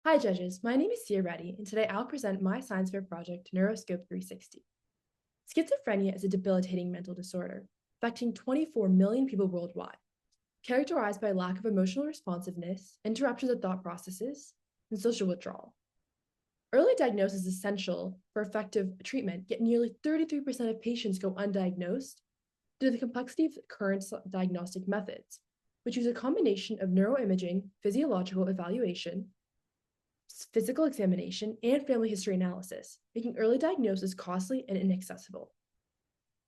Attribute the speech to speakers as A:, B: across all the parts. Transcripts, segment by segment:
A: Hi judges, my name is Sia Reddy, and today I'll present my science fair project, Neuroscope 360. Schizophrenia is a debilitating mental disorder, affecting 24 million people worldwide, characterized by lack of emotional responsiveness, interruptions of thought processes, and social withdrawal. Early diagnosis is essential for effective treatment, yet nearly 33% of patients go undiagnosed due to the complexity of current diagnostic methods, which use a combination of neuroimaging, physiological evaluation, physical examination, and family history analysis, making early diagnosis costly and inaccessible.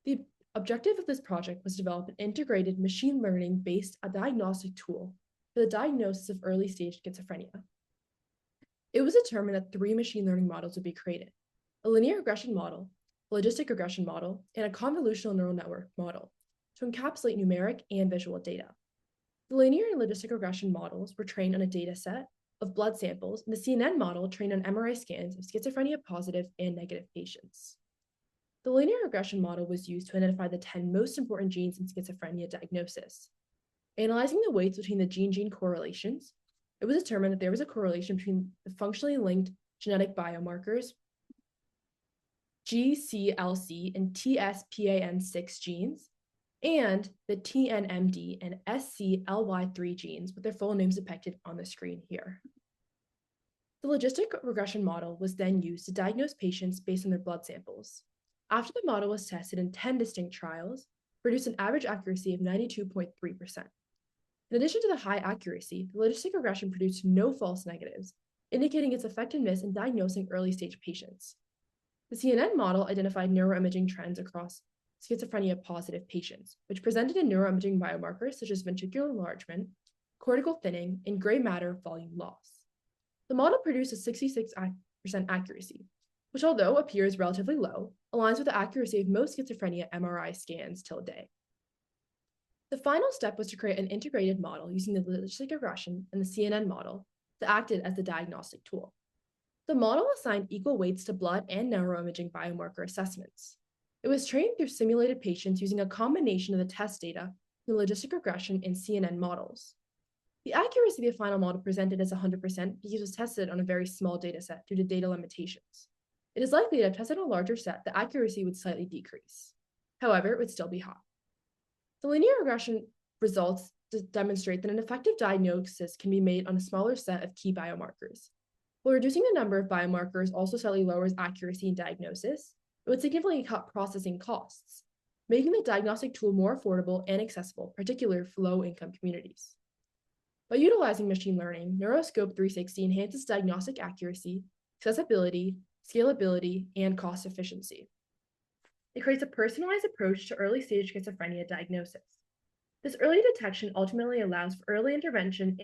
A: The objective of this project was to develop an integrated machine learning-based diagnostic tool for the diagnosis of early-stage schizophrenia. It was determined that 3 machine learning models would be created: a linear regression model, a logistic regression model, and a convolutional neural network model to encapsulate numeric and visual data. The linear and logistic regression models were trained on a data set of blood samples, and the CNN model trained on MRI scans of schizophrenia positive and negative patients. The linear regression model was used to identify the 10 most important genes in schizophrenia diagnosis. Analyzing the weights between the gene-gene correlations, it was determined that there was a correlation between the functionally linked genetic biomarkers GCLC and TSPAN6 genes, and the TNMD and SCLY3 genes, with their full names depicted on the screen here. The logistic regression model was then used to diagnose patients based on their blood samples. After the model was tested in 10 distinct trials, it produced an average accuracy of 92.3%. In addition to the high accuracy, the logistic regression produced no false negatives, indicating its effectiveness in diagnosing early-stage patients. The CNN model identified neuroimaging trends across schizophrenia-positive patients, which presented in neuroimaging biomarkers such as ventricular enlargement, cortical thinning, and gray matter volume loss. The model produced a 66% accuracy, which, although appears relatively low, aligns with the accuracy of most schizophrenia MRI scans till today. The final step was to create an integrated model using the logistic regression and the CNN model that acted as the diagnostic tool. The model assigned equal weights to blood and neuroimaging biomarker assessments. It was trained through simulated patients using a combination of the test data from the logistic regression and CNN models. The accuracy of the final model presented as 100% because it was tested on a very small data set due to data limitations. It is likely that if tested on a larger set, the accuracy would slightly decrease. However, it would still be high. The linear regression results demonstrate that an effective diagnosis can be made on a smaller set of key biomarkers. While reducing the number of biomarkers also slightly lowers accuracy in diagnosis, it would significantly cut processing costs, making the diagnostic tool more affordable and accessible, particularly for low-income communities. By utilizing machine learning, Neuroscope 360 enhances diagnostic accuracy, accessibility, scalability, and cost efficiency. It creates a personalized approach to early-stage schizophrenia diagnosis. This early detection ultimately allows for early intervention